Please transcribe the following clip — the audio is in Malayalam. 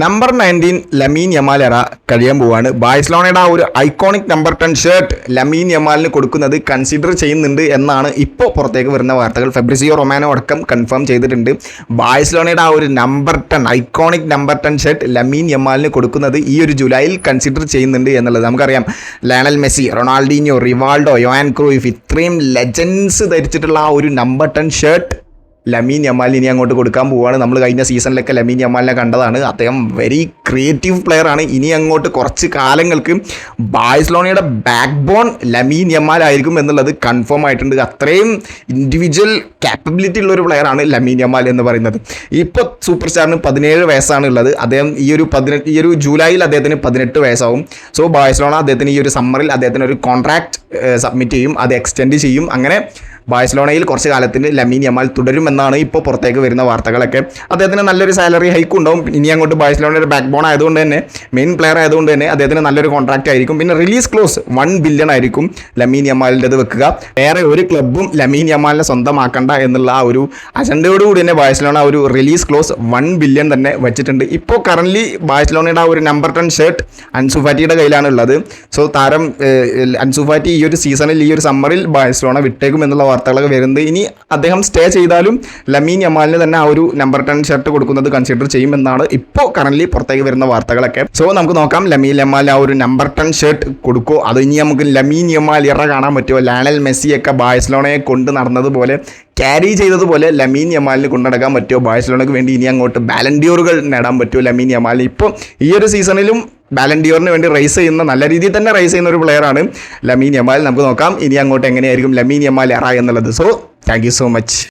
നമ്പർ 19 ലമീൻ യമാൽ എറ കഴിയാൻ പോവാണ്. ബാഴ്സലോണയുടെ ആ ഒരു ഐക്കോണിക് നമ്പർ 10 ഷർട്ട് ലമീൻ യമാലിന് കൊടുക്കുന്നത് കൺസിഡർ ചെയ്യുന്നുണ്ട് എന്നാണ് ഇപ്പോൾ പുറത്തേക്ക് വരുന്ന വാർത്തകൾ. ഫെബ്രിസിയോ റൊമാനോ അടക്കം കൺഫേം ചെയ്തിട്ടുണ്ട്. ബാഴ്സലോണയുടെ ആ ഒരു number 10 iconic number 10 shirt Lamine യമാലിന് കൊടുക്കുന്നത് ഈ ഒരു ജൂലൈയിൽ കൺസിഡർ ചെയ്യുന്നുണ്ട് എന്നുള്ളത് നമുക്കറിയാം. Lionel Messi, Ronaldinho, Rivaldo, Johan Cruyff ഇത്രയും ലെജൻസ് ധരിച്ചിട്ടുള്ള ആ ഒരു നമ്പർ 10 ഷർട്ട് ലമീൻ യമാലിന് ഇനി അങ്ങോട്ട് കൊടുക്കാൻ പോവുകയാണ്. നമ്മൾ കഴിഞ്ഞ സീസണിലൊക്കെ ലമീൻ യമാലിനെ കണ്ടതാണ്. അദ്ദേഹം വെരി ക്രിയേറ്റീവ് പ്ലെയർ ആണ്. ഇനി അങ്ങോട്ട് കുറച്ച് കാലങ്ങൾക്ക് ബാഴ്സലോണയുടെ ബാക്ക് ബോൺ ലമീൻ യമാൽ ആയിരിക്കും എന്നുള്ളത് കൺഫേം ആയിട്ടുണ്ട്. അത്രയും ഇൻഡിവിജ്വൽ ക്യാപ്പബിലിറ്റി ഉള്ള ഒരു പ്ലെയർ ആണ് ലമീൻ യമാൽ എന്ന് പറയുന്നത്. ഇപ്പോൾ സൂപ്പർ സ്റ്റാറിന് 17 വയസ്സാണ് ഉള്ളത്. അദ്ദേഹം ഈ ഒരു ജൂലൈയിൽ അദ്ദേഹത്തിന് 18 വയസ്സാവും. സോ ബാഴ്സലോണ അദ്ദേഹത്തിന് ഈ ഒരു സമ്മറിൽ അദ്ദേഹത്തിന് ഒരു കോൺട്രാക്ട് സബ്മിറ്റ് ചെയ്യും, അത് എക്സ്റ്റെൻഡ് ചെയ്യും. അങ്ങനെ ബാഴ്സലോണയിൽ കുറച്ച് കാലത്തിന് ലമീൻ യമാൽ തുടരുമെന്നാണ് ഇപ്പോൾ പുറത്തേക്ക് വരുന്ന വാർത്തകളൊക്കെ. അദ്ദേഹത്തിന് നല്ലൊരു സാലറി ഹൈക്ക് ഉണ്ടാവും. ഇനി അങ്ങോട്ട് ബാഴ്സലോണയുടെ ബാക്ക് ബോൺ ആയതുകൊണ്ട് തന്നെ, മെയിൻ പ്ലെയർ ആയതുകൊണ്ട് തന്നെ അദ്ദേഹത്തിന് നല്ലൊരു കോൺട്രാക്റ്റ് ആയിരിക്കും. പിന്നെ റിലീസ് ക്ലോസ് 1 ബില്യൺ ആയിരിക്കും ലമീൻ യമാലിൻ്റെത് വെക്കുക. വേറെ ഒരു ക്ലബ്ബും ലമീൻ യമാലിനെ സ്വന്തമാക്കണ്ട എന്നുള്ള ആ ഒരു അജണ്ടയോടുകൂടി തന്നെ ബാഴ്സലോണ ഒരു റിലീസ് ക്ലോസ് 1 ബില്യൺ തന്നെ വെച്ചിട്ടുണ്ട്. ഇപ്പോൾ കറൻ്റ്ലി ബാഴ്സലോണയുടെ ആ ഒരു നമ്പർ 10 ഷർട്ട് അൻസു ഫാറ്റിയുടെ കയ്യിലാണ് ഉള്ളത്. സോ താരം അൻസു ഫാറ്റി ഈ ഒരു സീസണിൽ, ഈ ഒരു സമ്മറിൽ ബാഴ്സലോണ വിട്ടേക്കും എന്നുള്ള വാർത്തകളൊക്കെ വരുന്നത്. ഇനി അദ്ദേഹം സ്റ്റേ ചെയ്താലും ലമീൻ യമാലിന് തന്നെ ആ ഒരു നമ്പർ 10 ഷർട്ട് കൊടുക്കുന്നത് കൺസിഡർ ചെയ്യുമെന്നാണ് ഇപ്പോൾ കറൻ്റ്ലി പുറത്തേക്ക് വരുന്ന വാർത്തകളൊക്കെ. സോ നമുക്ക് നോക്കാം ലമീൻ യമാൽ ആ ഒരു നമ്പർ 10 ഷർട്ട് കൊടുക്കുമോ, അത് ഇനി നമുക്ക് ലമീൻ യമാൽ ഇറ കാണാൻ പറ്റുമോ? ലയണൽ മെസ്സിയൊക്കെ ബാഴ്സലോണയെ കൊണ്ട് നടന്നതുപോലെ, ക്യാരി ചെയ്തതുപോലെ ലമീൻ യമാലിന് കൊണ്ടുനടക്കാൻ പറ്റുമോ? ബാഴ്സലോണയ്ക്ക് വേണ്ടി ഇനി അങ്ങോട്ട് ബാലൻഡിയോറുകൾ നേടാൻ പറ്റുമോ ലമീൻ യമാലിന്? ഇപ്പോൾ ഈ ഒരു സീസണിലും ബാലൻഡിയോറിന് വേണ്ടി റേസ് ചെയ്യുന്ന, നല്ല രീതിയിൽ തന്നെ റേസ് ചെയ്യുന്ന ഒരു പ്ലെയറാണ് ലമീൻ യമാൽ. നമുക്ക് നോക്കാം ഇനി അങ്ങോട്ട് എങ്ങനെയായിരിക്കും ലമീൻ യമാൽ എറ എന്നുള്ളത്. So thank you so much.